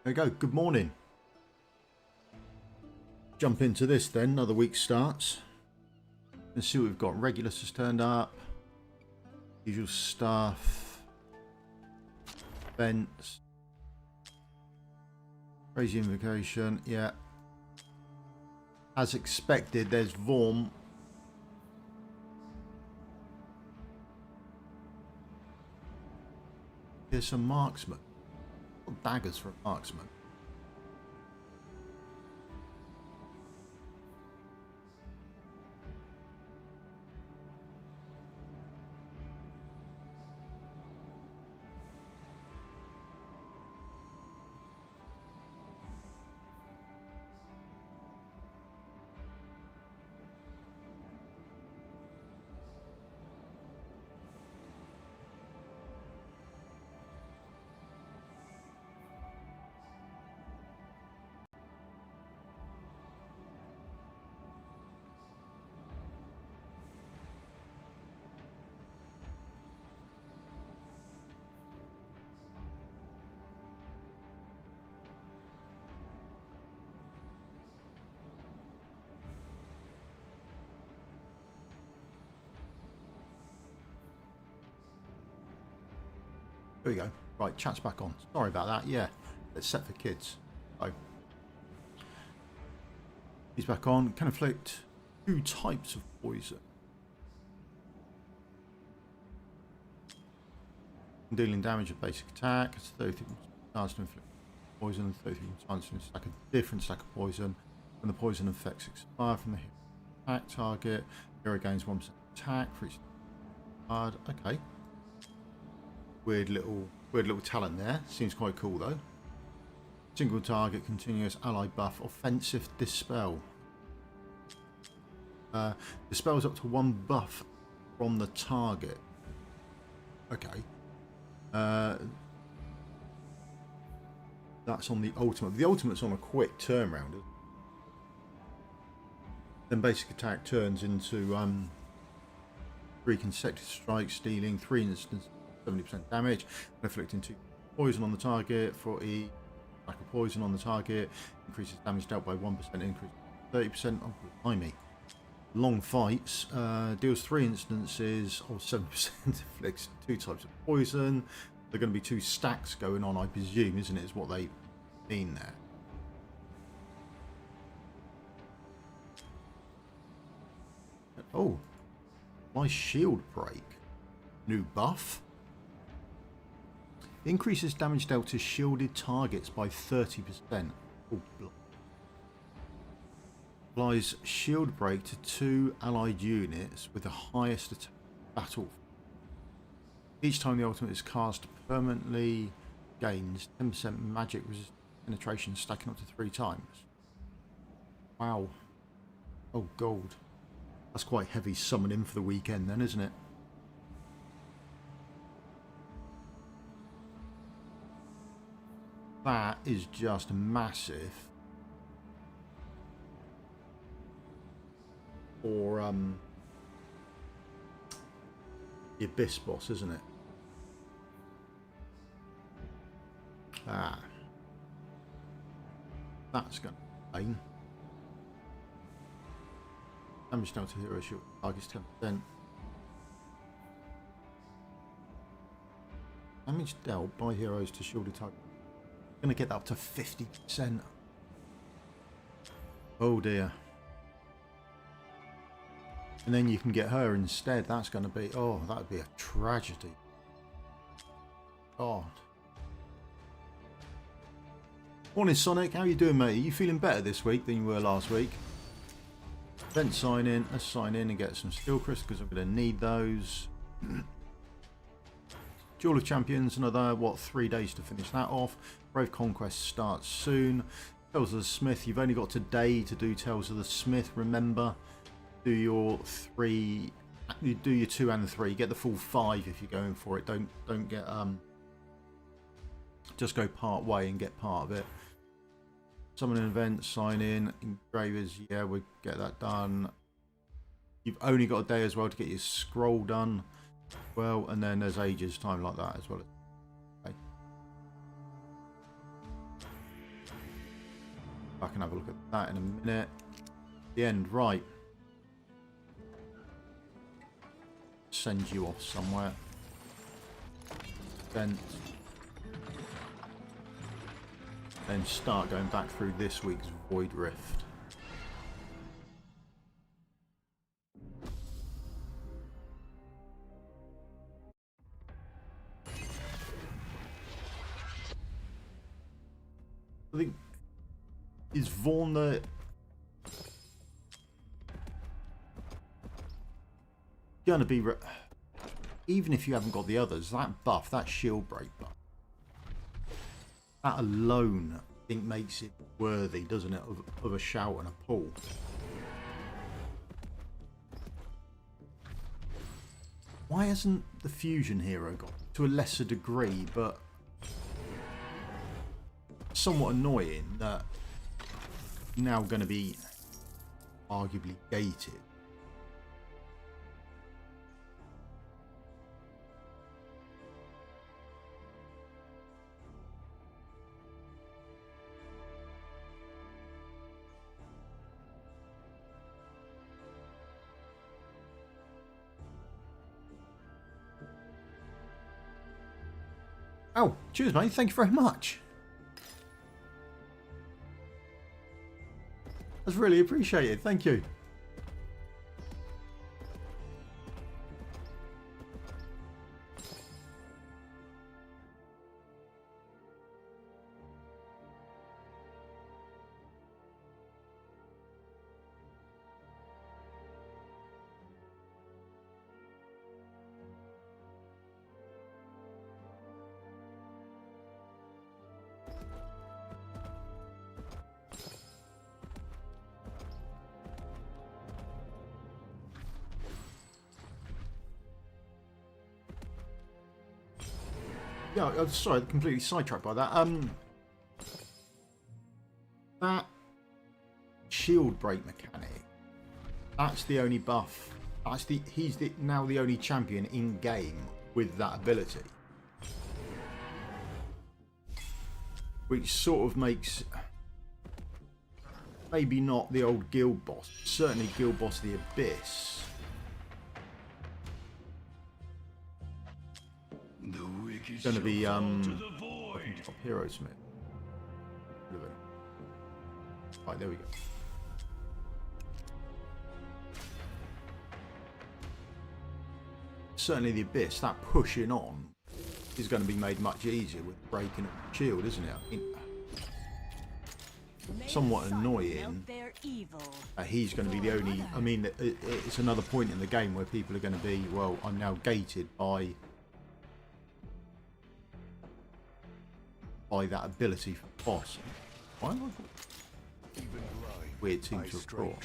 There we go. Good morning. Jump into this then. Another week starts. Let's see what we've got. Regulus has turned up. Usual stuff. Events. Crazy invocation. Yeah. As expected, there's Vorm. Here's some marksman. Daggers for a marksman. There we go. Right, chat's back on. Sorry about that. Yeah, it's set for kids. So he's back on. Can inflict 2 types of poison. Dealing damage with basic attack. It's 30 chance to inflict poison. 30 chance to stack a different stack of poison. When the poison effects expire from the attack target, hero gains 1% attack for each card. Okay. Weird little talent there. Seems quite cool though. Single target, continuous ally buff, offensive dispel. Dispels up to 1 buff from the target. Okay. That's on the ultimate. The ultimate's on a quick turnaround. Then basic attack turns into 3 consecutive strikes, dealing 3 instances. 70% damage, inflicting 2 poison on the target. 40 lack of poison on the target, increases damage dealt by 1%, increase 30%. Oh, blimey. Long fights, deals 3 instances of 7%, inflicts 2 types of poison. There are going to be 2 stacks going on, I presume, isn't it? Is what they mean there. Oh, my shield break. New buff. Increases damage dealt to shielded targets by 30%. Oh, applies shield break to 2 allied units with the highest attack battle. Each time the ultimate is cast permanently, gains 10% magic resist penetration, stacking up to 3 times. Wow. Oh, gold. That's quite heavy summoning for the weekend then, isn't it? That is just massive for the Abyss boss, isn't it? That's going to be pain. Damage down to hero shield targets 10%. Damage dealt by heroes to shielded targets. Going to get that up to 50%. Oh dear. And then you can get her instead. That's going to be, oh, that would be a tragedy. God. Morning Sonic, how are you doing, mate? Are you feeling better this week than you were last week? Then sign in. Let's sign in and get some skill crisps because I'm going to need those. Duel of Champions, another, 3 days to finish that off. Brave Conquest starts soon. Tales of the Smith, you've only got today to do Tales of the Smith, remember. Do your 3, you do your 2 and the 3, get the full 5 if you're going for it. Don't get, just go part way and get part of it. Summon an event, sign in, engravers, yeah, we'll get that done. You've only got a day as well to get your scroll done. Well, and then there's ages time like that as well. Okay. I can have a look at that in a minute. The end, right. Send you off somewhere. Then start going back through this week's Void Rift. I think, is Vaughn the... Gonna be... Even if you haven't got the others, that buff, that shield break buff, that alone, I think, makes it worthy, doesn't it, of a shout and a pull. Why hasn't the fusion hero got, to a lesser degree, but somewhat annoying, that now going to be arguably gated? Oh, cheers, mate. Thank you very much. That's really appreciated. Thank you. Yeah, I'm sorry, completely sidetracked by that. That shield break mechanic, that's the only buff. He's now the only champion in game with that ability, which sort of makes maybe not the old guild boss, certainly guild boss of the Abyss. Going to be top hero Smith. Right, there we go. Certainly the Abyss, that pushing on is going to be made much easier with breaking up the shield, isn't it? I mean, somewhat annoying. He's going to be the only... I mean, it's another point in the game where people are going to be, well, I'm now gated by that ability for the boss. Why am I... Weird seems to have brought.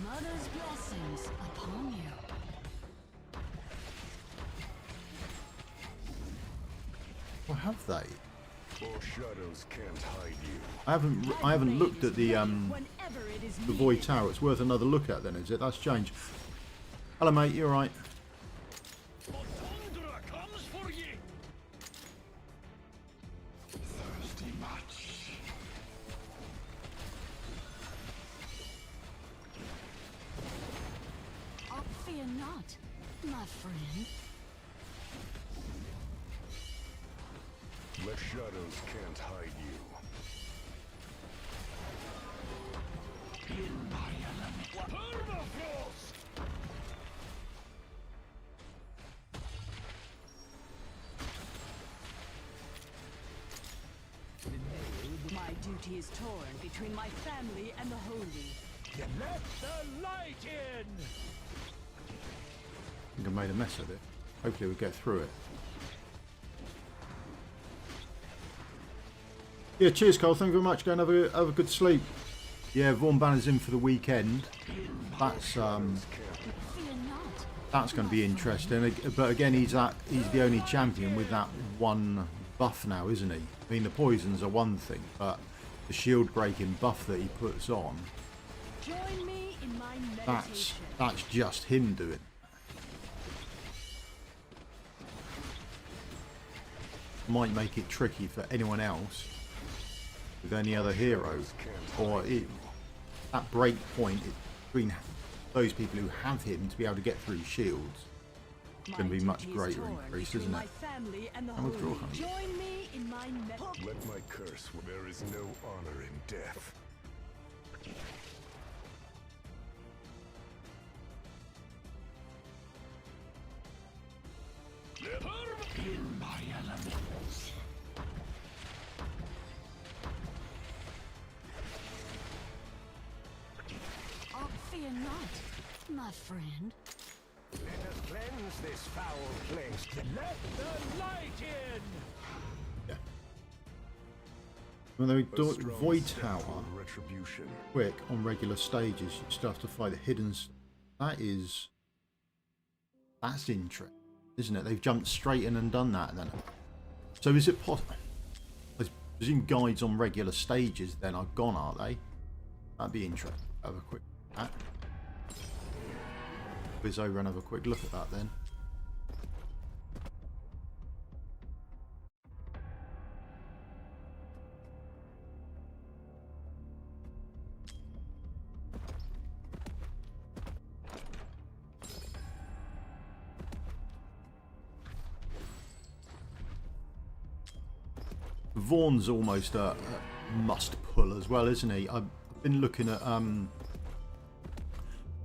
Mother's blessings upon you. Well, have they? Shadows can't hide you. I haven't looked at the Void Tower. It's worth another look at then, is it? That's changed. Hello, mate. You all right? Thirsty much. Fear not, my friend. The shadows can't hide you. In my element. Permafrost! My duty is torn between my family and the holy. Let the light in! I think I made a mess of it. Hopefully we'll get through it. Yeah, cheers, Cole. Thank you very much. Go and have a good sleep. Yeah, Vaughn Banner's in for the weekend. That's going to be interesting. But again, he's the only champion with that one buff now, isn't he? I mean, the poisons are one thing, but the shield breaking buff that he puts on, Join me in my meditation. that's just him doing. might make it tricky for anyone else with any other hero, or that break point between those people who have him to be able to get through shields. It's going to be much greater increase, isn't it? And withdraw. Join me in my Let my curse. There is no honor in death. In my elements. Oh, fear not, my friend. Let us cleanse this foul place. Let the light in. Yeah. When they do Void Tower Retribution. quick on regular stages, you still have to fight the hidden. That's interesting, isn't it? They've jumped straight in and done that then. So is it possible? I presume guides on regular stages then are gone, are they? That'd be interesting. Have a quick look at that. Whiz over and have a quick look at that then. Vaughn's almost a must pull as well, isn't he? I've been looking at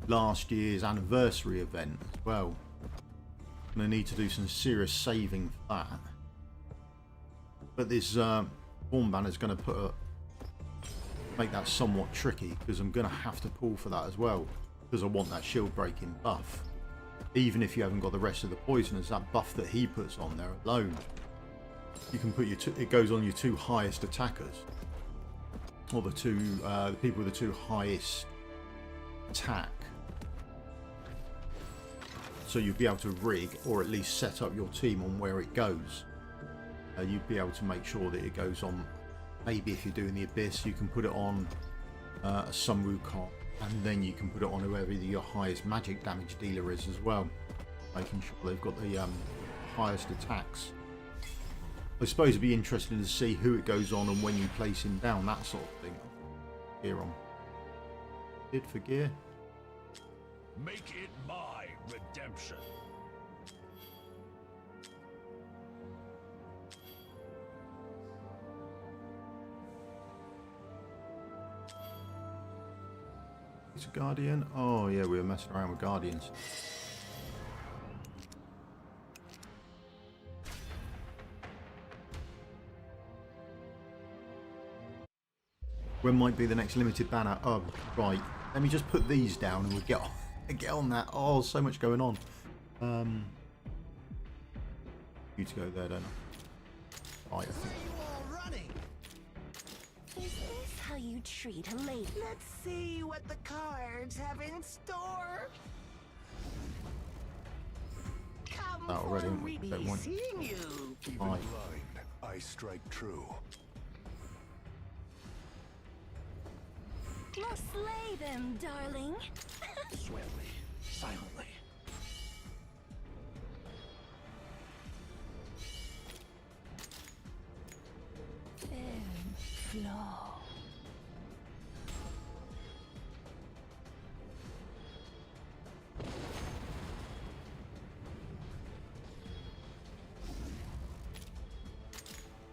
last year's anniversary event as well. I'm going to need to do some serious saving for that. But this Vaughan banner is going to make that somewhat tricky, because I'm going to have to pull for that as well, because I want that shield breaking buff. Even if you haven't got the rest of the poisoners, that buff that he puts on there alone, you can put it goes on your two highest attackers, or the people with the two highest attack. So you'd be able to rig, or at least set up your team on where it goes. You'd be able to make sure that it goes on. Maybe if you're doing the Abyss, you can put it on a Sun Wukong, and then you can put it on whoever your highest magic damage dealer is as well, making sure they've got the highest attacks. I suppose it'd be interesting to see who it goes on and when you place him down, that sort of thing. Gear on. Bid for gear. Make it my redemption. It's a Guardian. Oh yeah, we were messing around with Guardians. When might be the next limited banner? Oh, right. Let me just put these down and we'll get on that. Oh, so much going on. You to go there, don't I? Right, I think. Is this how you treat a lady? Let's see what the cards have in store. Come That already, for haven't we? be Don't want- seeing you. Even Right. blind, I strike true. Must slay them, darling. Swiftly, silently. Flow.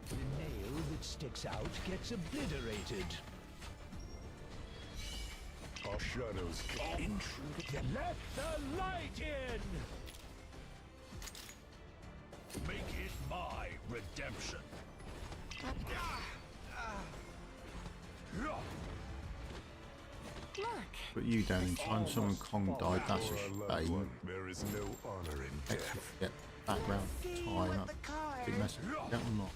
The nail that sticks out gets obliterated. Our shadows intrude. Let the light in! Make it my redemption. Look, Put you down in time. Someone Kong died. That's a shame. There is no honor in Extra death. get background see time what up. the cards. Big message. Get or not.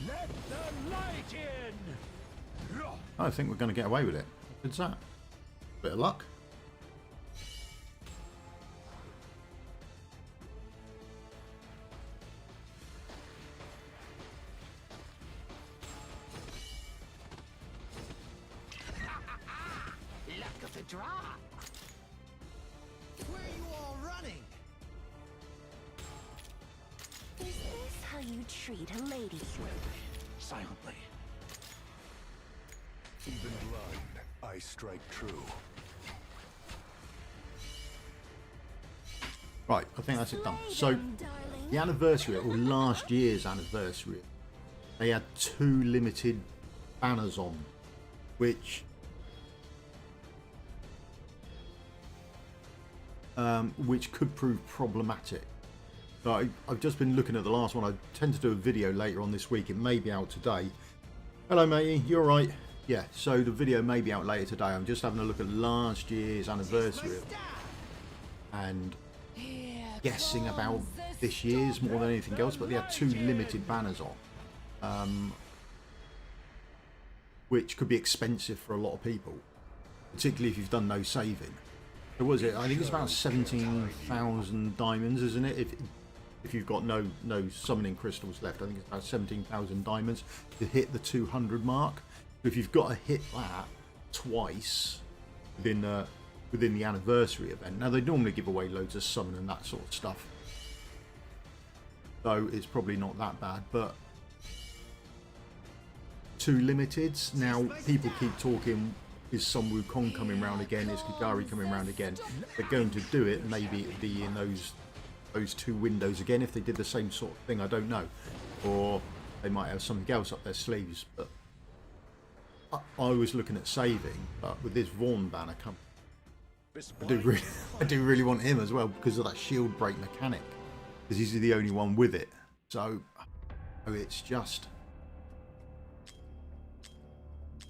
Let the light in! I think we're going to get away with it. What's that? Bit of luck. Luck of the draw. Where are you all running? Is this how you treat a lady? Silently. Even blind, I strike true. Right, I think that's it done. Slay So them, darling. the anniversary, or last year's anniversary, they had 2 limited banners on, which could prove problematic. So I've just been looking at the last one. I tend to do a video later on this week. It may be out today. Hello, matey. You all right? Yeah. So the video may be out later today. I'm just having a look at last year's anniversary and guessing about this year's more than anything else. But they had 2 limited banners on, which could be expensive for a lot of people, particularly if you've done no saving. So was it? I think it's about 17,000 diamonds, isn't it? If you've got no summoning crystals left, I think it's about 17,000 diamonds to hit the 200 mark. If you've got to hit that twice within the anniversary event, now they normally give away loads of summon and that sort of stuff, so it's probably not that bad. But 2 limiteds. Now people keep talking, is Sun Wukong coming round again? Is Kagari coming round again? They're going to do it. Maybe it'd be in those 2 windows again if they did the same sort of thing. I don't know, or they might have something else up their sleeves. But I was looking at saving, but with this Vaughn banner coming, I do really want him as well because of that shield break mechanic, because he's the only one with it. So it's just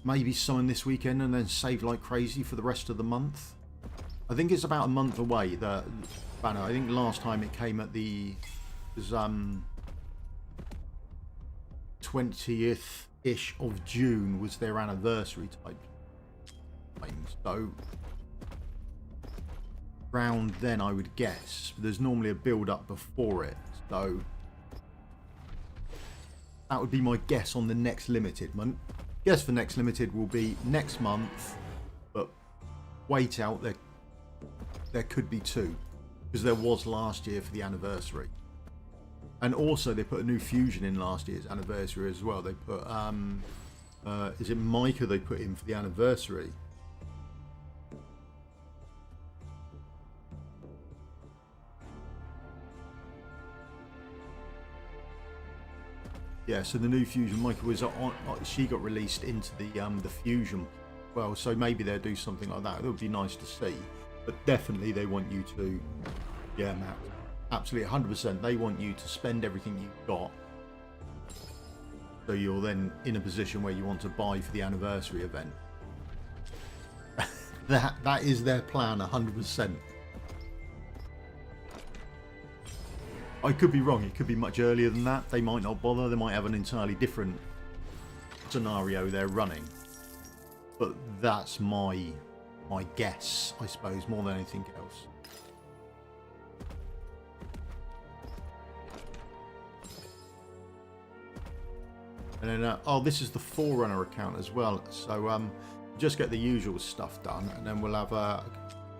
maybe summon this weekend and then save like crazy for the rest of the month. I think it's about a month away, the banner. I think last time it came at the 20th-ish of June was their anniversary type time. So around then I would guess. There's normally a build up before it. So that would be my guess on the next limited. My guess for next limited will be next month, but wait out, there could be 2, because there was last year for the anniversary. And also they put a new fusion in last year's anniversary as well. They put is it Micah they put in for the anniversary? Yeah, so the new fusion, Micah was on. She got released into the fusion. Well, so maybe they'll do something like that. It would be nice to see, but definitely they want you to, yeah, Matt, absolutely 100%. They want you to spend everything you've got, so you're then in a position where you want to buy for the anniversary event. that is their plan, 100%. I could be wrong. It could be much earlier than that. They might not bother. They might have an entirely different scenario they're running. But that's my guess, I suppose, more than anything else. And then, oh, this is the Forerunner account as well. So just get the usual stuff done, and then we'll have a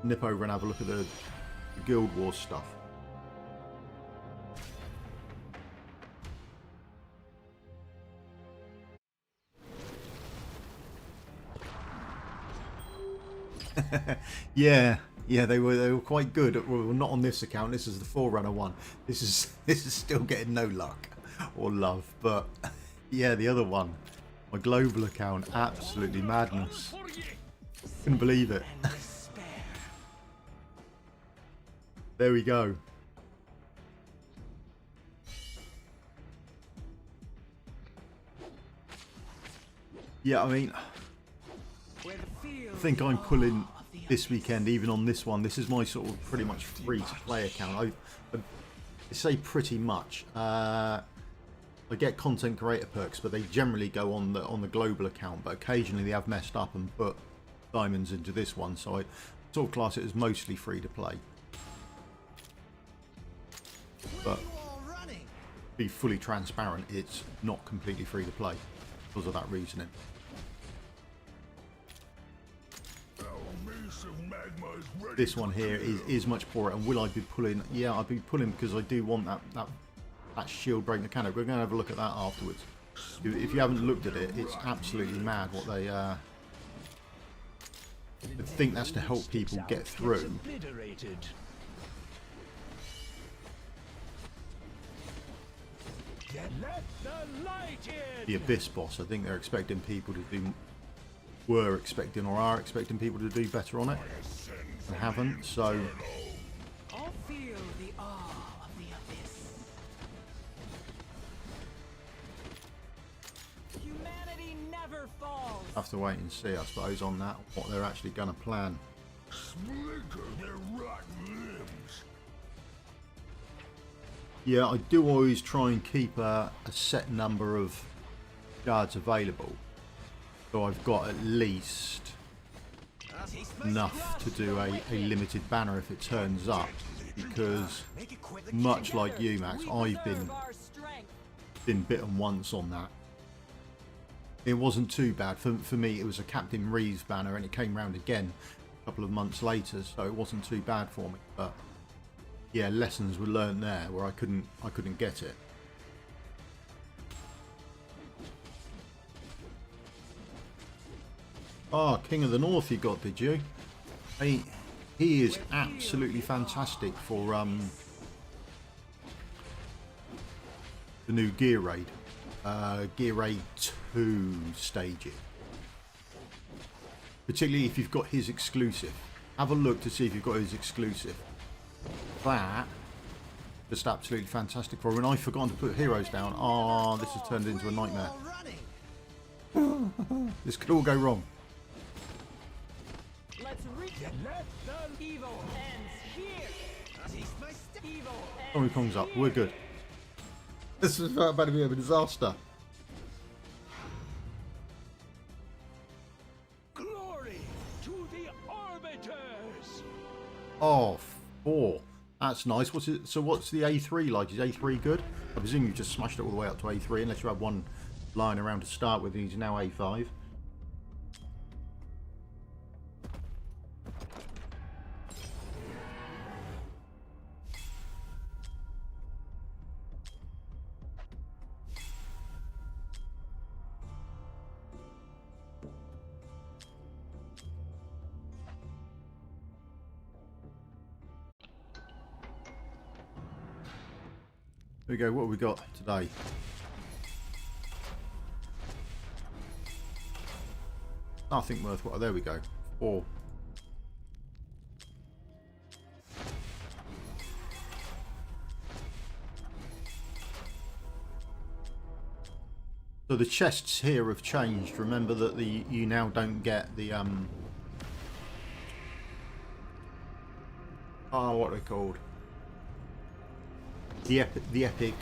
nip over and have a look at the Guild Wars stuff. yeah, they were quite good. Well, not on this account. This is the Forerunner one. This is still getting no luck or love. But yeah, the other one, my global account, absolutely madness. Couldn't believe it. There we go. Yeah, I mean, I think I'm pulling this weekend, even on this one. This is my sort of pretty much free to play account. I say pretty much. I get content creator perks, but they generally go on the global account. But occasionally they have messed up and put diamonds into this one, so I sort of class it as mostly free to play. But to be fully transparent, it's not completely free to play because of that reasoning. This one here is much poorer. And will I be pulling? Yeah, I'll be pulling because I do want that that shield break mechanic. We're going to have a look at that afterwards. If you haven't looked at it, it's absolutely mad what they think that's to help people get through. The Abyss boss, I think they're expecting people to do, were expecting or are expecting people to do better on it, and haven't, so... I'll feel the awe of the Abyss. Humanity never falls. Have to wait and see, I suppose, on that, what they're actually going to plan. Yeah, I do always try and keep a set number of guards available, so I've got at least enough to do a limited banner if it turns up, because much like you, Max, I've been bitten once on that. It wasn't too bad. For me, it was a Captain Reeves banner, and it came round again a couple of months later, so it wasn't too bad for me. But yeah, lessons were learned there where I couldn't get it. Oh, King of the North you got, did you? He is absolutely fantastic for the new Gear Raid. Gear Raid 2 staging. Particularly if you've got his exclusive. Have a look to see if you've got his exclusive. That just absolutely fantastic for him. And I've forgotten to put heroes down. Oh, this has turned into a nightmare. This could all go wrong. Let's reach the evil ends here. Tommy Kong's up. We're good. This is about to be a disaster. Glory to the arbiters. Oh, 4. That's nice. What's it? So what's the A3 like? Is A3 good? I presume you've just smashed it all the way up to A3, unless you had one lying around to start with, and he's now A5. There we go, what have we got today? Nothing worthwhile. There we go. 4. So the chests here have changed. Remember that you now don't get the what are they called? The epic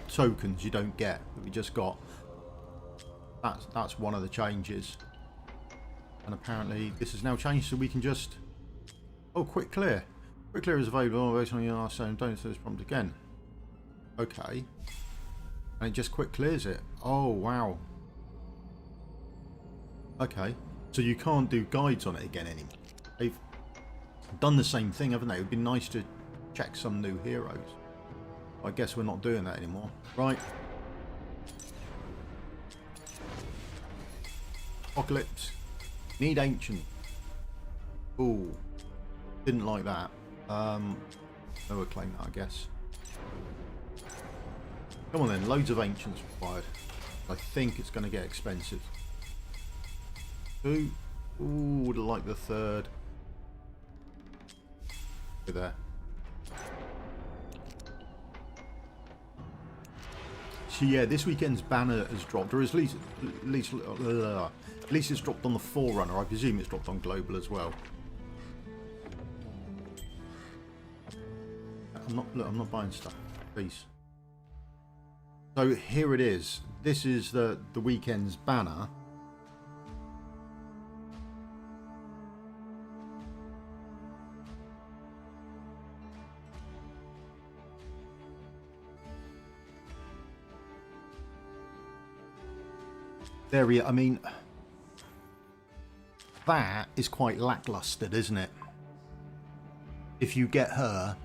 tokens you don't get that we just got. That's one of the changes, and apparently this has now changed, so we can just quick clear is available based on your saying don't use this prompt again. Okay, and it just quick clears it. Oh wow. Okay, so you can't do guides on it again anymore. They've done the same thing, haven't they? It would be nice to check some new heroes. I guess we're not doing that anymore. Right. Apocalypse. Need ancient. Ooh. Didn't like that. Never claim that, I guess. Come on then, loads of ancients required. I think it's going to get expensive. 2. Ooh, would have liked the 3rd. Go there. So yeah, this weekend's banner has dropped, or at least it's dropped on the Forerunner. I presume it's dropped on Global as well. I'm not buying stuff, please. So here it is. This is the weekend's banner. There we are. I mean, that is quite lackluster, isn't it? If you get her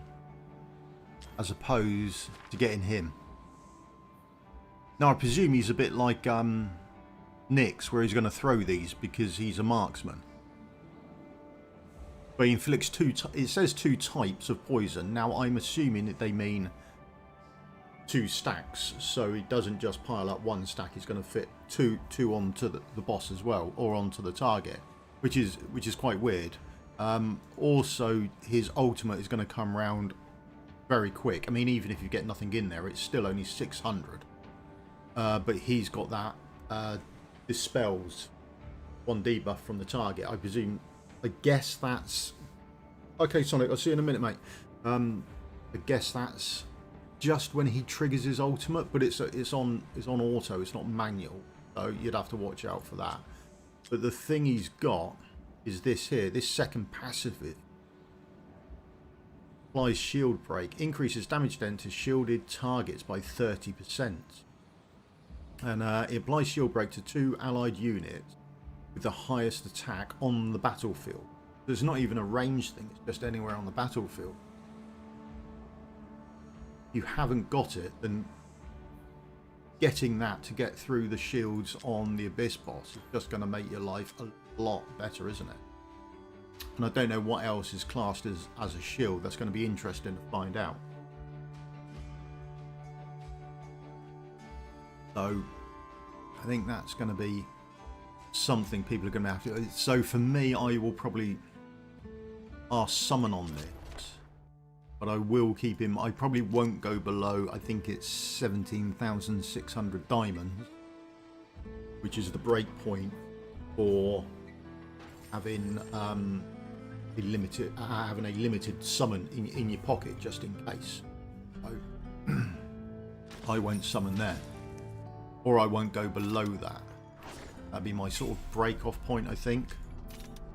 as opposed to getting him. Now I presume he's a bit like Nyx, where he's going to throw these because he's a marksman. But he inflicts it says 2 types of poison. Now I'm assuming that they mean 2 stacks, so he doesn't just pile up 1 stack. He's going to fit two onto the boss as well, or onto the target, which is quite weird. Also, his ultimate is going to come round very quick. I mean, even if you get nothing in there, it's still only 600. But he's got that dispels 1 debuff from the target. I presume. I guess that's okay. Sonic, I'll see you in a minute, mate. I guess that's just when he triggers his ultimate, but it's on auto. It's not manual, so you'd have to watch out for that. But the thing he's got is this here. This second passive applies shield break, increases damage done to shielded targets by 30%, and it applies shield break to 2 allied units with the highest attack on the battlefield. So it's not even a ranged thing, it's just anywhere on the battlefield. If you haven't got it, then getting that to get through the shields on the Abyss boss is just going to make your life a lot better, isn't it? And I don't know what else is classed as a shield. That's going to be interesting to find out. So I think that's going to be something people are going to have to. So for me, I will probably summon on this, but I will keep him. I probably won't go below. I think it's 17,600 diamonds, which is the break point for having a limited summon in your pocket, just in case. So I won't summon there, or I won't go below that. That'd be my sort of break-off point, I think,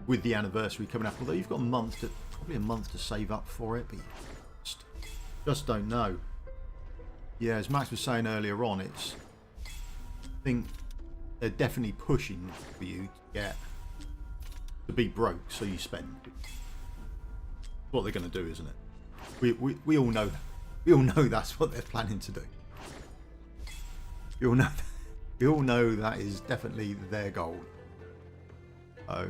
with the anniversary coming up. Although you've got probably a month to save up for it, but you just don't know. Yeah, as Max was saying earlier on, I think they're definitely pushing for you to be broke, so you spend. What they're going to do, isn't it? We all know that. We all know that's what they're planning to do. We all know that. We all know that is definitely their goal. Oh,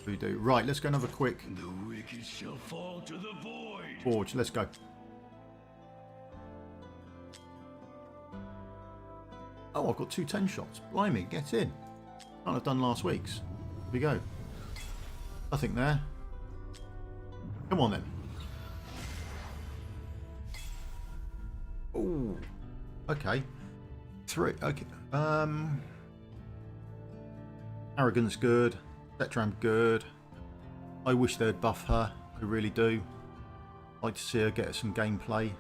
we do. Right, let's go and have a quick. The wicked shall fall to the void. Forge, let's go. Oh, I've got 2 10 shots. Blimey, get in. Can't have done last week's. Here we go. Nothing there. Come on then. Oh, okay. 3. Okay. Arrogance good. Tetram good. I wish they'd buff her. I really do. I'd like to see her get some gameplay.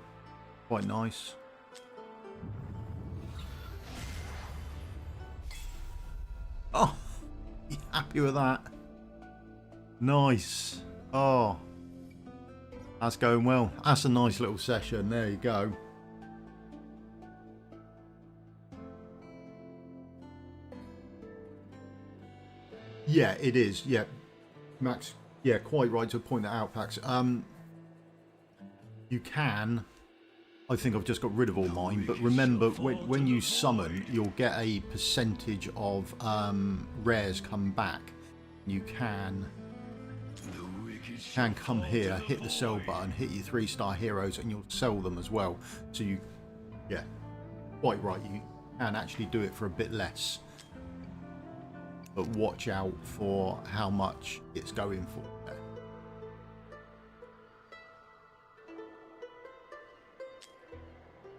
Quite nice. Oh, you happy with that? Nice. Oh, that's going well. That's a nice little session. There you go. Yeah, it is. Yeah, Max. Yeah, quite right to point that out, Pax. You can. I think I've just got rid of all mine, but remember, when you summon, you'll get a percentage of rares come back. You can come here, hit the sell button, hit your 3-star heroes, and you'll sell them as well. So you, yeah, quite right. You can actually do it for a bit less. But watch out for how much it's going for there.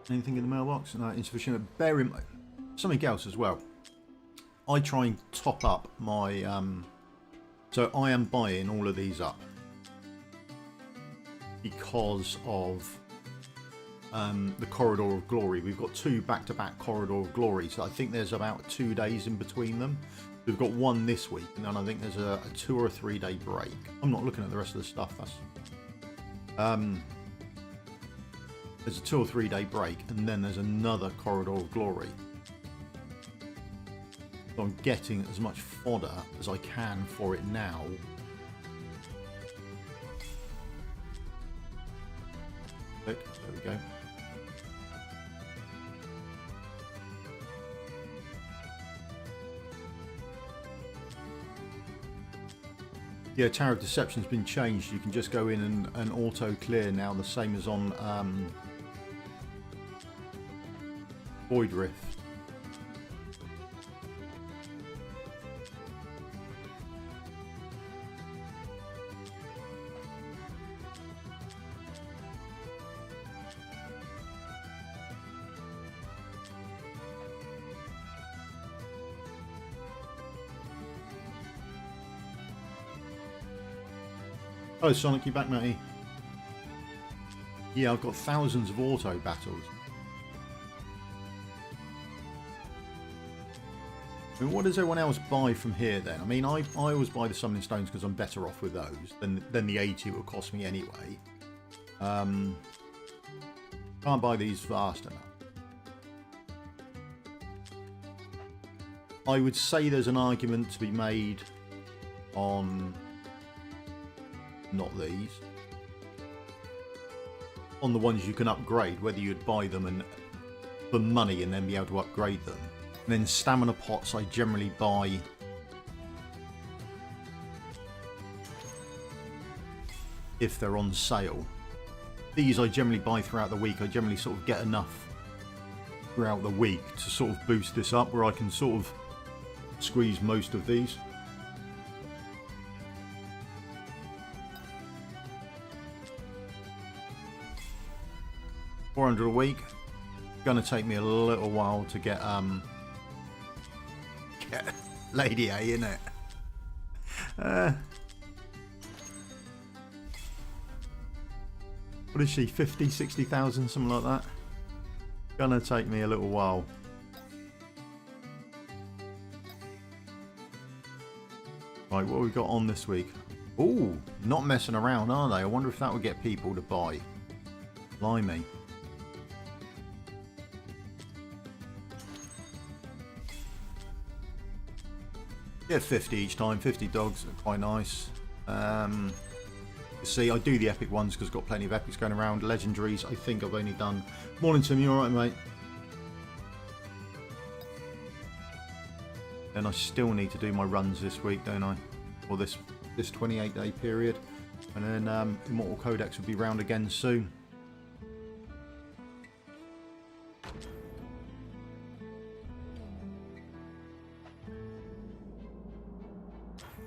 Anything in the mailbox? No, insufficient. Bear in mind something else as well. I try and top up my so I am buying all of these up because of the Corridor of Glory. We've got 2 back-to-back Corridor of Glory, so I think there's about 2 days in between them. We've got 1 this week, and then I think there's a 2 or 3 day break. I'm not looking at the rest of the stuff. That's there's a 2 or 3 day break, and then there's another Corridor of Glory. So I'm getting as much fodder as I can for it now. There we go. Yeah, Tower of Deception's been changed. You can just go in and auto clear now, the same as on Void Rift. Oh, Sonic, you back, matey? Yeah, I've got thousands of auto battles. I mean, what does everyone else buy from here then? I mean, I always buy the Summoning Stones because I'm better off with those than the 80 it would cost me anyway. Can't buy these fast enough. I would say there's an argument to be made on... not these. On the ones you can upgrade, whether you'd buy them and for money and then be able to upgrade them. And then stamina pots I generally buy if they're on sale. These I generally buy throughout the week. I generally sort of get enough throughout the week to sort of boost this up where I can sort of squeeze most of these. $400 a week. Gonna take me a little while to get Lady A in it. What is she? 50, 60,000, something like that. Gonna take me a little while. Right, what have we got on this week? Ooh, not messing around, are they? I wonder if that would get people to buy. Blimey. Get 50 each time, 50 dogs are quite nice. See, I do the epic ones because I've got plenty of epics going around. Legendaries, I think I've only done... Morning, Tim, you alright, mate? Then I still need to do my runs this week, don't I? Or this 28-day period. And then Immortal Codex will be round again soon.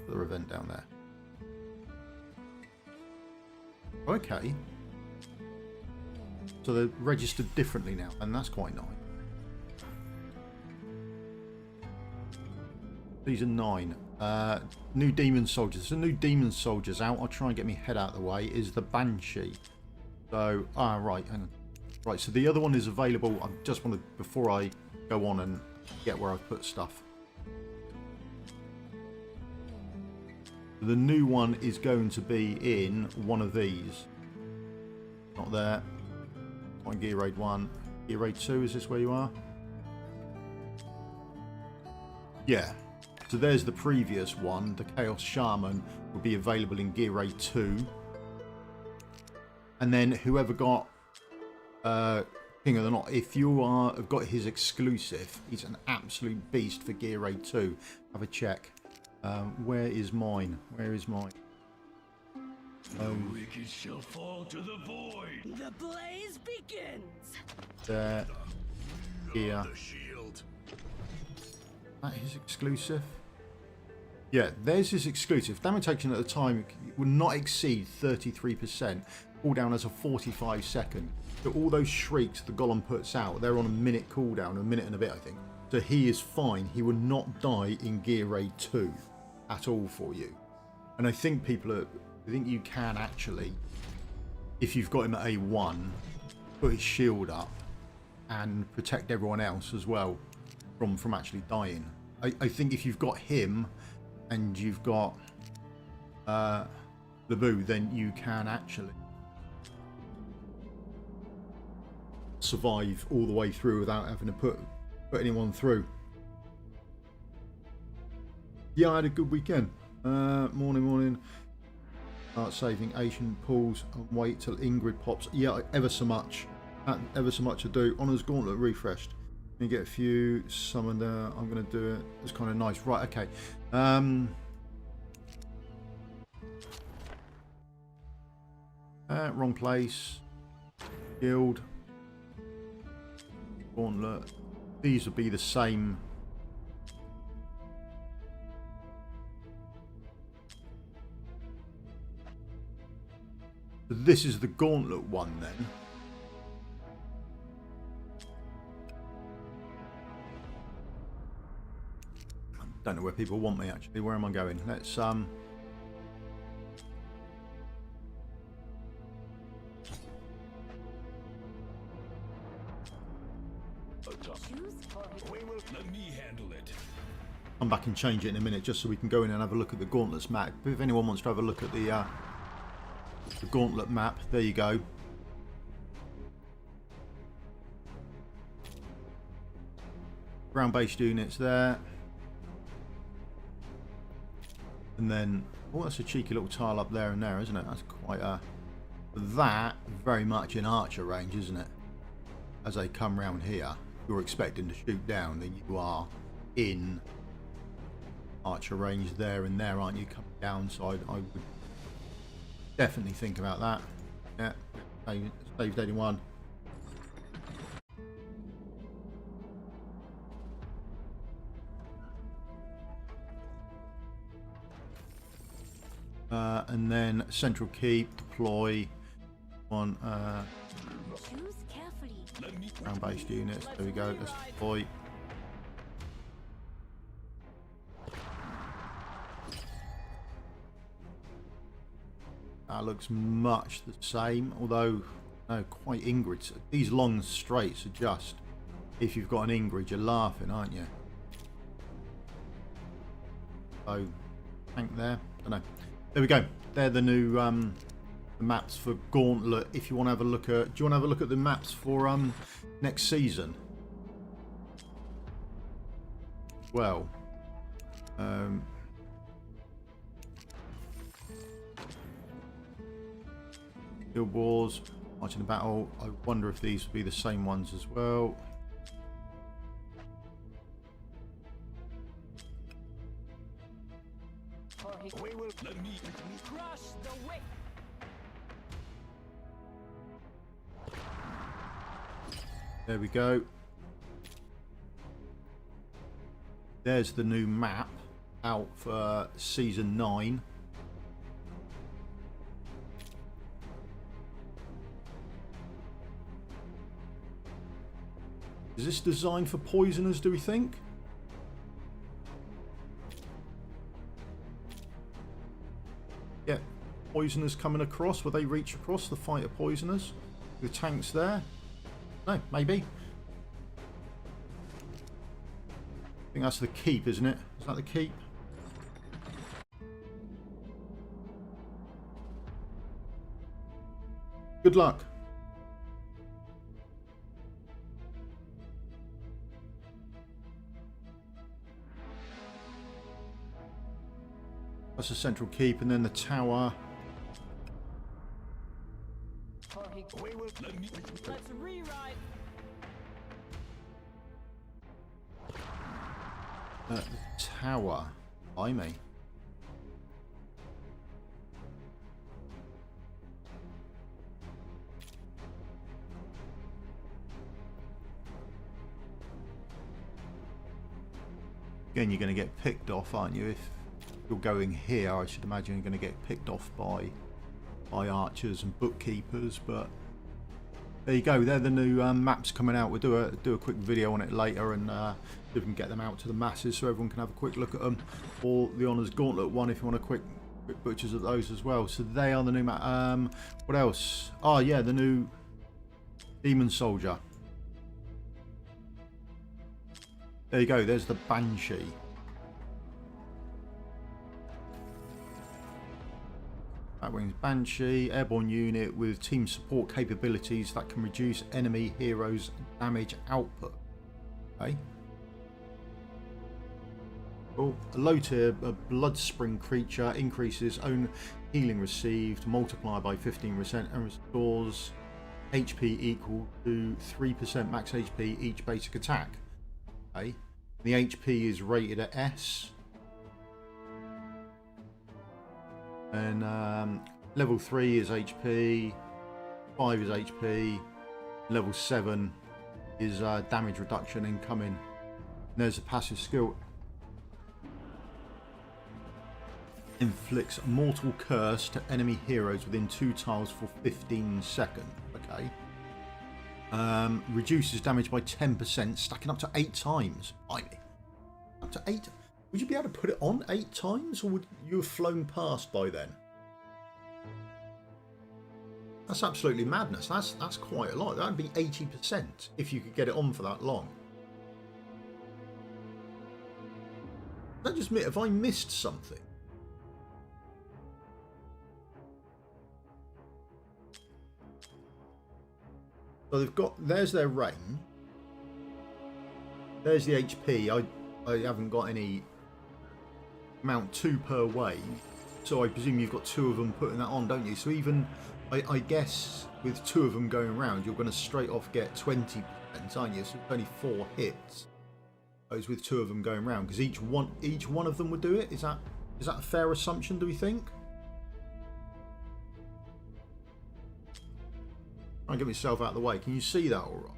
Other event down there. Okay. So they're registered differently now, and that's quite nice. These are 9. New Demon Soldiers. So new Demon Soldiers out. I'll try and get my head out of the way. Is the Banshee. So, right, hang on. Right, so the other one is available. I just wanted, before I go on and get where I've put stuff. The new one is going to be in one of these. Not there. On Gear Raid 1. Gear Raid 2, is this where you are? Yeah. So there's the previous one. The Chaos Shaman will be available in Gear Raid 2. And then whoever got King of the Knot, if you have got his exclusive, he's an absolute beast for Gear Raid 2. Have a check. Where is mine? Where is mine? The wicked shall fall to the void. The blaze begins. There. Here. The shield. That is exclusive. Yeah, there's his exclusive. Damage taken at the time would not exceed 33%. Cooldown as a 45 second. So all those shrieks the golem puts out, they're on a minute cooldown, a minute and a bit, I think. So he is fine. He will not die in Gear Raid 2 at all for you. And I think I think you can actually, if you've got him at A1, put his shield up and protect everyone else as well from actually dying. I think if you've got him and you've got Labu, then you can actually survive all the way through without having to put anyone through. Yeah, I had a good weekend. Morning. Start saving Asian pools and wait till Ingrid pops. Yeah, ever so much. Ever so much to do. Honours Gauntlet refreshed. You get a few summoned there. I'm going to do it. It's kind of nice. Right, okay. Wrong place. Guild. Gauntlet. These would be the same. So this is the Gauntlet one then. I don't know where people want me actually. Where am I going? Let's Let me handle it. come back and change it in a minute just so we can go in and have a look at the Gauntlets map. If anyone wants to have a look at the Gauntlet map, there you go. Ground-based units there. And then, oh, that's a cheeky little tile up there and there, isn't it? That's quite a... That, very much in archer range, isn't it? As they come round here, you're expecting to shoot down, then you are in archer range there and there, aren't you? Coming down, so I would definitely think about that. Yeah, saved 81. And then central keep, deploy on Choose carefully. ground-based units. There we go. Let's deploy. That looks much the same, although no, quite Ingrid's. These long straights are just, if you've got an Ingrid, you're laughing, aren't you? So, tank there. Don't know. There we go. They're the new the maps for Gauntlet. If you want to have a look at, do you want to have a look at the maps for next season? Well, Guild Wars, Marching the Battle. I wonder if these would be the same ones as well. We will let me crush the wick. There we go. There's the new map out for season 9. Is this designed for poisoners, do we think? Yeah, poisoners coming across. Will they reach across the fighter poisoners? The tanks there? No, maybe. I think that's the keep, isn't it? Is that the keep? Good luck. That's the central keep, and then the tower. We will let me. Let's rewrite. The tower. By me. Again, you're going to get picked off, aren't you? If you're going here, I should imagine you're going to get picked off by archers and bookkeepers, but there you go. They're the new maps coming out. We'll do a quick video on it later, and we can get them out to the masses so everyone can have a quick look at them. Or the Honours Gauntlet one if you want a quick butchers of those as well. So they are the new map. What else? Oh yeah, the new Demon Soldier. There you go. There's the Banshee. Batwing's Banshee, airborne unit with team support capabilities that can reduce enemy heroes' damage output. Okay. Cool. A low tier, a Bloodspring creature increases own healing received, multiplied by 15% and restores HP equal to 3% max HP each basic attack. Okay. The HP is rated at S. And Level 3 is HP, 5 is HP, level 7 is damage reduction incoming. And there's a passive skill. Inflicts mortal curse to enemy heroes within 2 tiles for 15 seconds. Okay. Reduces damage by 10%, stacking up to 8 times. Blimey. Up to 8. Would you be able to put it on 8 times, or would you have flown past by then? That's absolutely madness. That's quite a lot. That would be 80% if you could get it on for that long. That just have I missed something? So they've got, there's their range. There's the HP. I haven't got any amount 2 per wave. So I presume you've got 2 of them putting that on, don't you? So even, I guess, with 2 of them going around, you're going to straight off get 20%, aren't you? So it's only 4 hits. Those with 2 of them going around, because each one of them would do it. Is that a fair assumption, do we think? Try and get myself out of the way. Can you see that all right?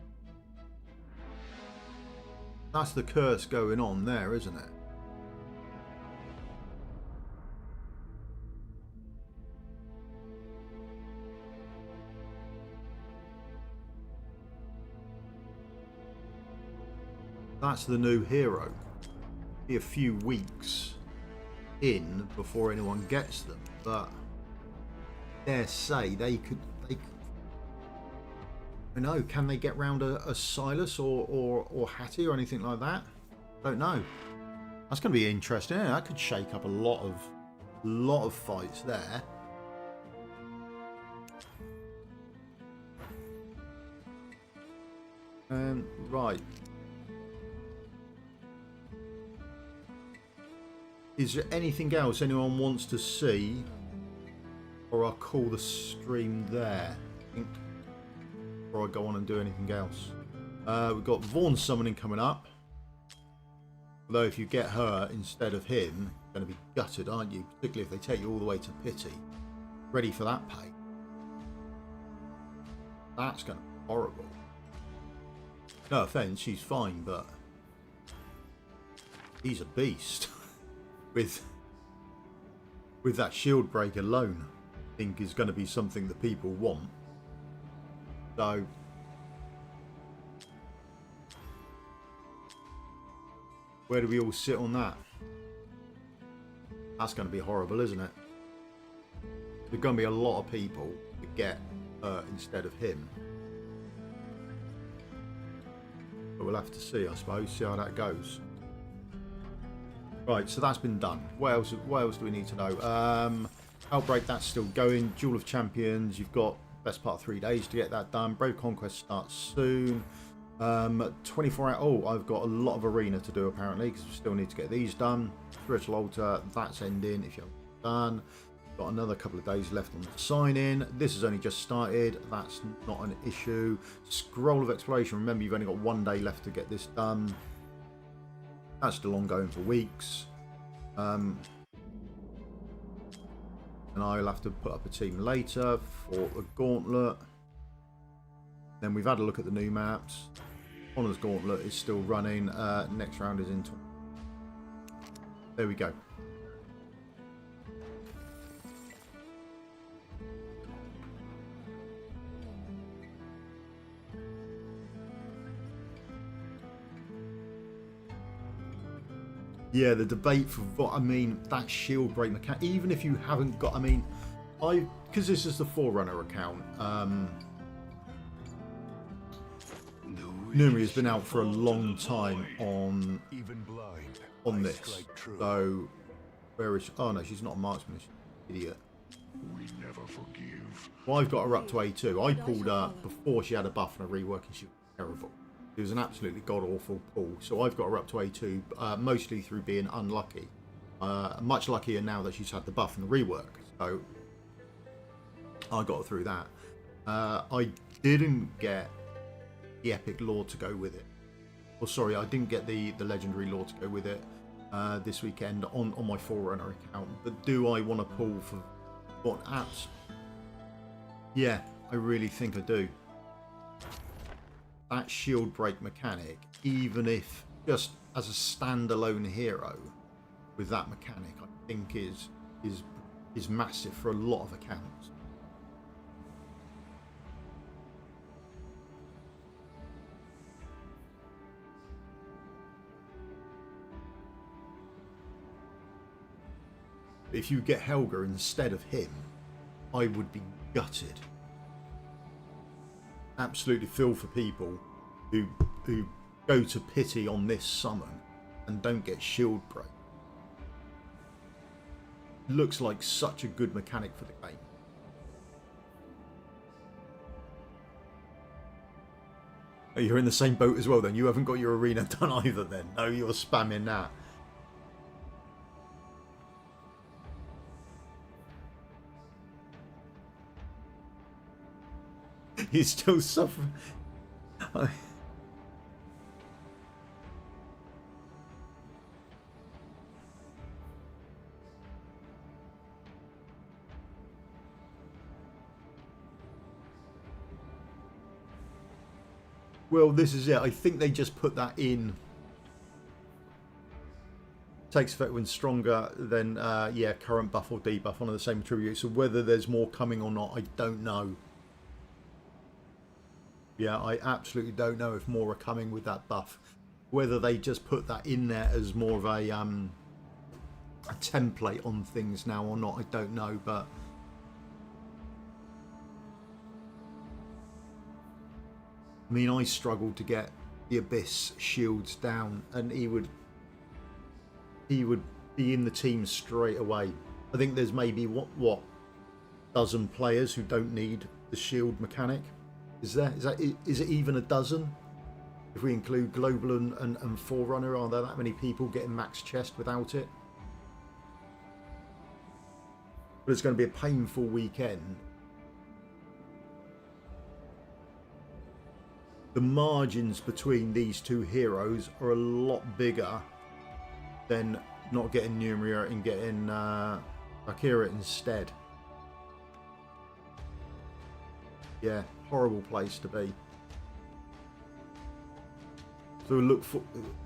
That's the curse going on there, isn't it? That's the new hero. Be a few weeks in before anyone gets them, but dare say they could. I know. Can they get round a Silas or Hattie or anything like that? Don't know. That's going to be interesting. Yeah, that could shake up a lot of fights there. Right. Is there anything else anyone wants to see, or I'll call the stream there? I think. Before I go on and do anything else. We've got Vaughn summoning coming up. Although if you get her instead of him, you're going to be gutted, aren't you? Particularly if they take you all the way to Pity. Ready for that pay. That's going to be horrible. No offence, she's fine, but he's a beast. with that shield break alone, I think is going to be something that people want. So where do we all sit on that? That's going to be horrible, isn't it? There's going to be a lot of people that get her instead of him. But we'll have to see, I suppose, see how that goes. Right, so that's been done. What else do we need to know? Outbreak, that's still going. Duel of Champions, you've got best part of 3 days to get that done. Brave Conquest starts soon. 24 hours. Oh, I've got a lot of arena to do apparently, because we still need to get these done. Spiritual Altar, that's ending if you haven't done. Got another couple of days left on the sign in. This has only just started. That's not an issue. Scroll of Exploration. Remember, you've only got 1 day left to get this done. That's still ongoing for weeks. And I'll have to put up a team later for the Gauntlet. Then we've had a look at the new maps. Honor's Gauntlet is still running. Next round is in. There we go. Yeah, the debate for what, I mean, that shield break mechanic, even if you haven't got, I mean, because this is the Forerunner account, Numi has been out for a long time on this, so, where is she? Oh no, she's not a marksman, she's an idiot. We never forgive. Well, I've got her up to A2, I pulled her before she had a buff and a rework and she was terrible. It was an absolutely god-awful pull, so I've got her up to A2, mostly through being unlucky. Much luckier now that she's had the buff and the rework, so I got her through that. I didn't get the epic lore to go with it. Or sorry, I didn't get the legendary lore to go with it this weekend on my Forerunner account. But do I want to pull for what apps? Yeah, I really think I do. That shield break mechanic, even if just as a standalone hero with that mechanic, I think is massive for a lot of accounts. If you get Helga instead of him, I would be gutted. Absolutely feel for people who go to pity on this summon and don't get shield break. Looks like such a good mechanic for the game. Oh, you're in the same boat as well then. You haven't got your arena done either then. No, you're spamming that. You're still suffering. Well, this is it. I think they just put that in. Takes effect when stronger than, yeah, current buff or debuff on the same attribute. So whether there's more coming or not, I don't know. Yeah, I absolutely don't know if more are coming with that buff. Whether they just put that in there as more of a template on things now or not, I don't know. But I mean, I struggled to get the Abyss shields down, and he would be in the team straight away. I think there's maybe what dozen players who don't need the shield mechanic. Is it even a dozen? If we include Global and Forerunner, are there that many people getting max chest without it? But it's going to be a painful weekend. The margins between these two heroes are a lot bigger than not getting Numeria and getting Akira instead. Yeah, horrible place to be. So look for,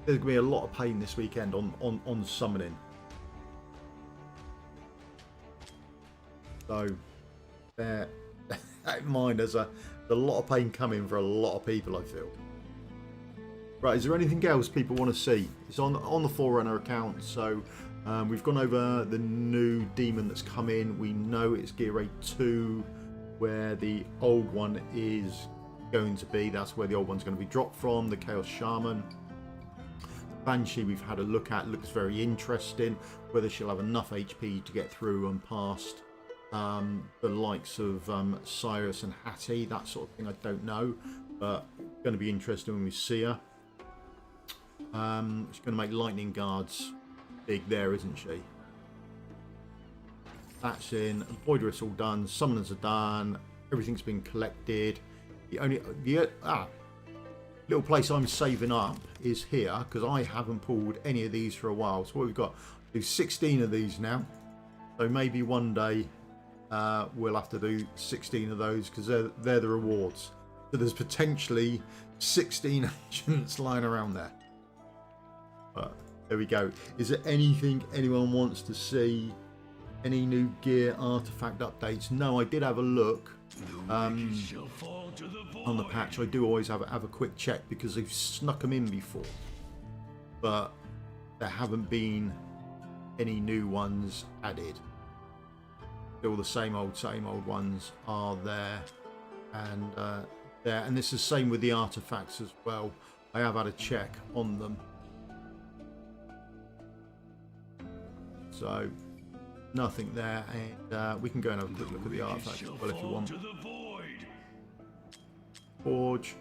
there's gonna be a lot of pain this weekend on summoning. So bear that in mind. There's a lot of pain coming for a lot of people, I feel. Right, is there anything else people want to see? It's on the Forerunner account, so we've gone over the new demon that's come in. We know it's Gear Raid 2, where the old one is going to be. That's where the old one's going to be dropped from, the Chaos Shaman. Banshee we've had a look at, looks very interesting. Whether she'll have enough HP to get through and past the likes of Cyrus and Hattie, that sort of thing, I don't know, but going to be interesting when we see her. She's going to make lightning guards big there, isn't she? That's in. Voidress all done. Summoners are done. Everything's been collected. The only little place I'm saving up is here, because I haven't pulled any of these for a while. So what we've got, do 16 of these now. So maybe one day we'll have to do 16 of those, because they're the rewards. So there's potentially 16 agents lying around there. But there we go. Is there anything anyone wants to see? Any new gear artifact updates? No, I did have a look on the patch. I do always have a quick check because they've snuck them in before, but there haven't been any new ones added. Still the same old ones are there, and there. And this is the same with the artifacts as well. I have had a check on them, so nothing there, and we can go and have a quick look at the artifacts as well if you want. Forge.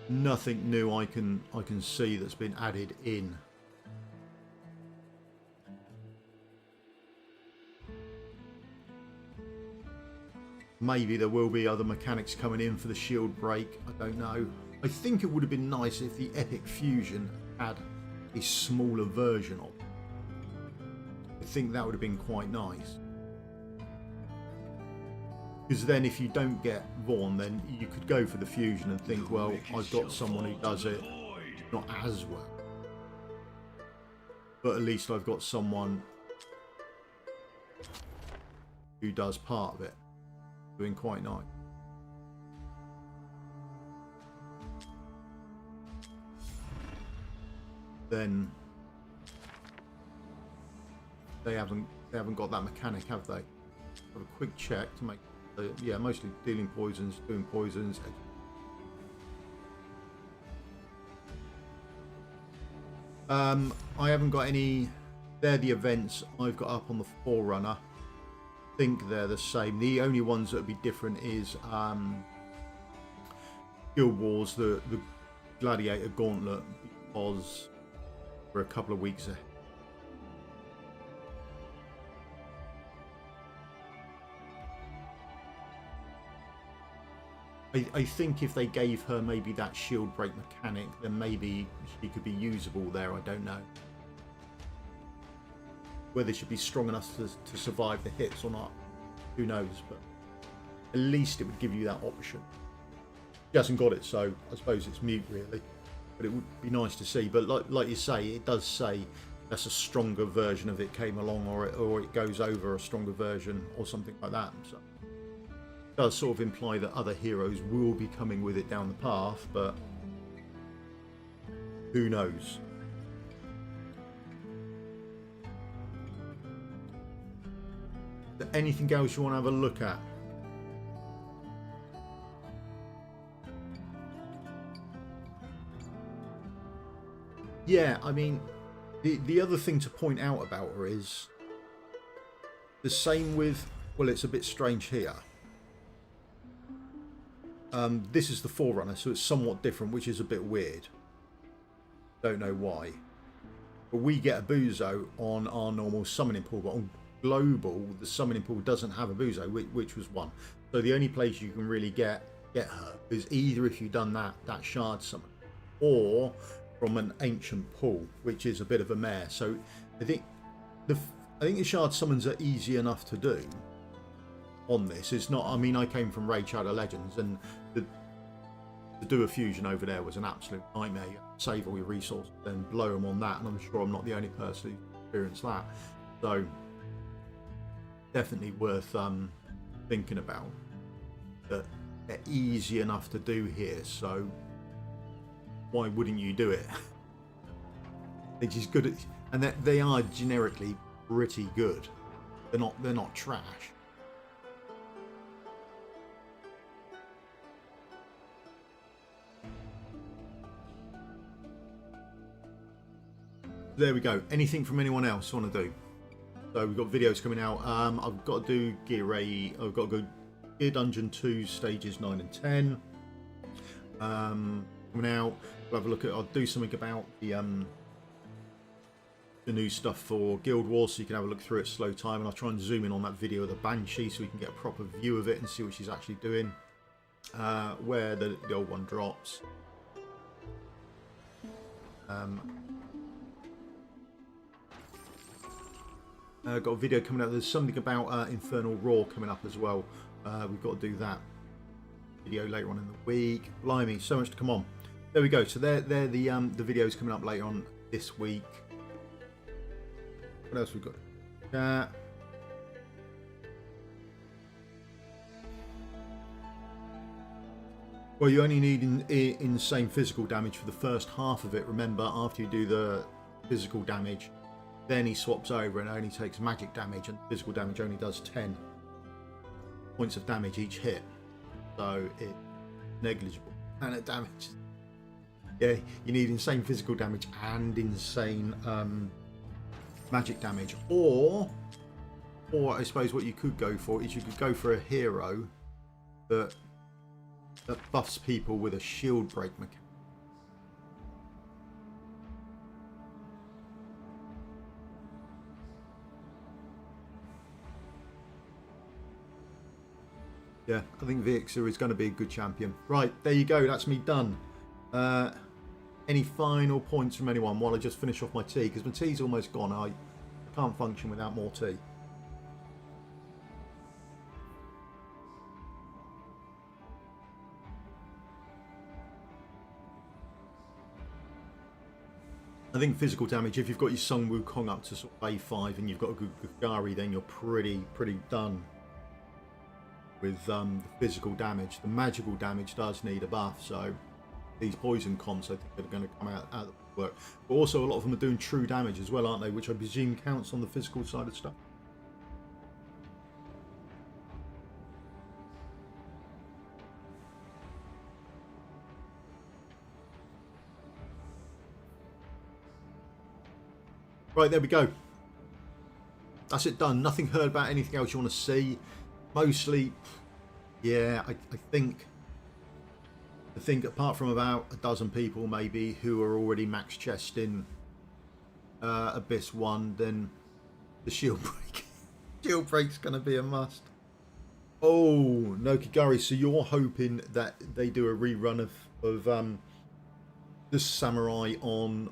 Nothing new I can see that's been added in. Maybe there will be other mechanics coming in for the shield break. I don't know. I think it would have been nice if the Epic Fusion had a smaller version of it. I think that would have been quite nice. Because then if you don't get Vaughn, then you could go for the fusion and think, well, I've got someone who does it not as well. But at least I've got someone who does part of it. Doing quite nice. Then they haven't got that mechanic, have they? Have a quick check to make yeah, mostly dealing poisons, doing poisons. I haven't got any. They're the events I've got up on the Forerunner. I think they're the same. The only ones that would be different is Guild Wars, the Gladiator Gauntlet, because we're a couple of weeks ahead. I think if they gave her maybe that shield break mechanic, then maybe she could be usable there. I don't know whether she'd be strong enough to survive the hits or not. Who knows? But at least it would give you that option. She hasn't got it, so I suppose it's mute really. But it would be nice to see. But like you say, it does say that's a stronger version of it came along, or it goes over a stronger version or something like that. So it does sort of imply that other heroes will be coming with it down the path, but who knows? Is there anything else you want to have a look at? Yeah, I mean, the other thing to point out about her is the same with, well, it's a bit strange here. This is the Forerunner, so it's somewhat different, which is a bit weird. Don't know why. But we get a Buzo on our normal summoning pool, but on Global, the summoning pool doesn't have a Buzo, which was one. So the only place you can really get her is either if you've done that shard summon, or from an ancient pool, which is a bit of a mare. So I think the shard summons are easy enough to do on this. It's not, I mean, I came from Raid Shadow Legends, and to do a fusion over there was an absolute nightmare. You save all your resources, then blow them on that, and I'm sure I'm not the only person who experienced that. So definitely worth thinking about. That they're easy enough to do here, so why wouldn't you do it? They're just good at, and they are generically pretty good. They're not trash. There we go. Anything from anyone else want to do? So we've got videos coming out. I've got to do Gear 8. I've got to go Gear Dungeon 2 stages 9 and 10. Coming out. We'll have a look at. I'll do something about the new stuff for Guild Wars, so you can have a look through it slow time, and I'll try and zoom in on that video of the Banshee so we can get a proper view of it and see what she's actually doing. Where the old one drops. Got a video coming out. There's something about Infernal Roar coming up as well. We've got to do that video later on in the week. Blimey, so much to come on. There we go. So they're the videos coming up later on this week. What else we got? Well, you only need insane physical damage for the first half of it. Remember, after you do the physical damage, then he swaps over and only takes magic damage, and physical damage only does 10 points of damage each hit. So it's negligible amount of damage. Yeah, you need insane physical damage and insane magic damage. Or I suppose what you could go for is you could go for a hero that buffs people with a shield break mechanic. Yeah, I think Vixer is going to be a good champion. Right, there you go. That's me done. Any final points from anyone while I just finish off my tea? Because my tea's almost gone. I can't function without more tea. I think physical damage, if you've got your Sun Wukong up to sort of A5 and you've got a good Gugari, then you're pretty done with the physical damage. The magical damage does need a buff, so these poison comps I think are going to come out of the work. But also a lot of them are doing true damage as well, aren't they? Which I presume counts on the physical side of stuff. Right, there we go. That's it done. Nothing heard about anything else you want to see. Mostly, yeah, I think apart from about a dozen people maybe who are already max chest in Abyss 1, then the shield break. Shield break's going to be a must. Oh, no Kigari, so you're hoping that they do a rerun of the Samurai on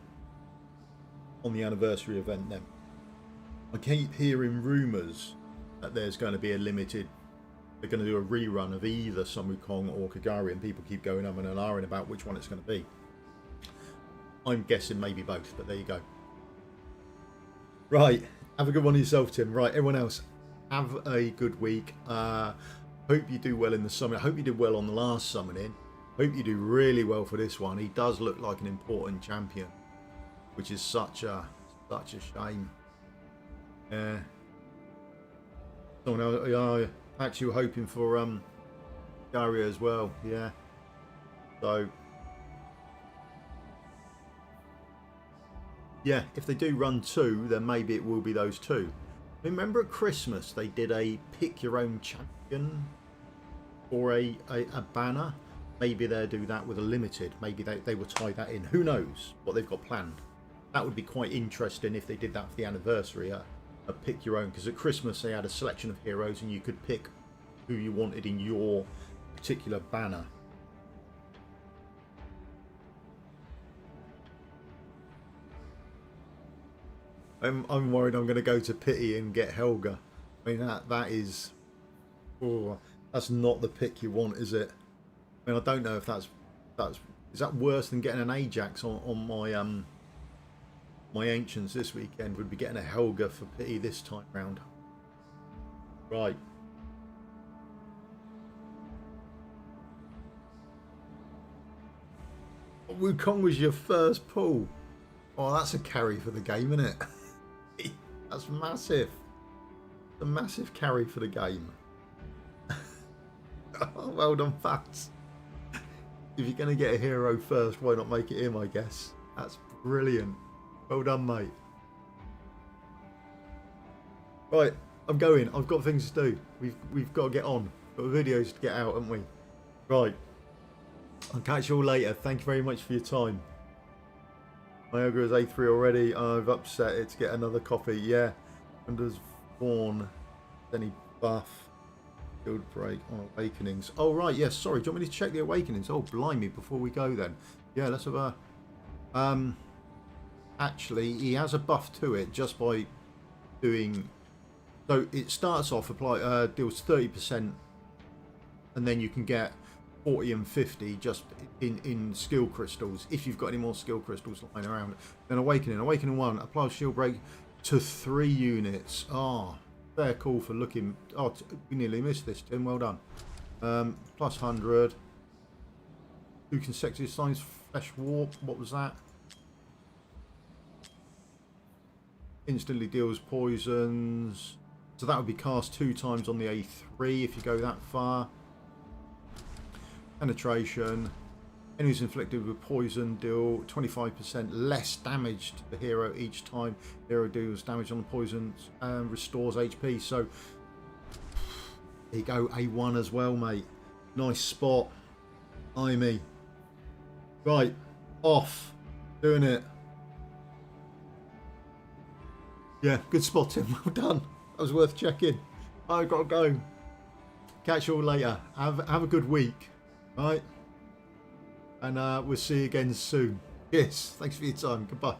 the anniversary event then? I keep hearing rumours that there's going to be a limited, they're going to do a rerun of either Sun Wukong or Kigari, and people keep going and ahhing about which one it's going to be. I'm guessing maybe both, but there you go. Right, have a good one yourself, Tim. Right, everyone else, have a good week. Hope you do well in the summon. I hope you did well on the last summoning. Hope you do really well for this one. He does look like an important champion, which is such a shame. Yeah. Someone else, actually were hoping for Daria as well. Yeah. So yeah, if they do run 2, then maybe it will be those 2. Remember at Christmas they did a pick your own champion or a banner. Maybe they'll do that with a limited. Maybe they will tie that in. Who knows what they've got planned. That would be quite interesting if they did that for the anniversary. A pick your own, because at Christmas they had a selection of heroes and you could pick who you wanted in your particular banner. I'm worried I'm going to go to Pity and get Helga. I mean that is, oh, that's not the pick you want, is it? I mean, I don't know if that's is that worse than getting an Ajax on my my ancients this weekend. Would be getting a Helga for Pity this time round. Right. Wukong was your first pull. Oh, that's a carry for the game, isn't it? That's massive. A massive carry for the game. Oh, well done, Fats. If you're going to get a hero first, why not make it him, I guess. That's brilliant. Well done, mate. Right, I'm going. I've got things to do. We've got to get on. Got videos to get out, haven't we? Right. I'll catch you all later. Thank you very much for your time. My ogre is A3 already. I've upset it to get another copy. Yeah. And there's Vaughn. Then he buff. Field break on Awakenings. Oh, right. Yes. Sorry. Do you want me to check the Awakenings? Oh, blimey. Before we go then. Yeah, let's have a... actually, he has a buff to it just by doing... So it starts off, deals 30%. And then you can get 40 and 50 just in skill crystals, if you've got any more skill crystals lying around. Then Awakening 1 applies shield break to 3 units. Ah, fair call for looking. Oh, we nearly missed this, Tim. Well done. Plus 100. 2 consecutive signs. Flesh warp. What was that? Instantly deals poisons. So that would be cast 2 times on the A3 if you go that far. Penetration. Enemies inflicted with poison deal 25% less damage to the hero each time hero deals damage on the poison and restores HP. So there you go, A1 as well, mate. Nice spot. Eye me. Right, off. Doing it. Yeah, good spot, Tim. Well done. That was worth checking. I've got to go. Catch you all later. Have a good week. Right, and we'll see you again soon. Yes, thanks for your time. Goodbye.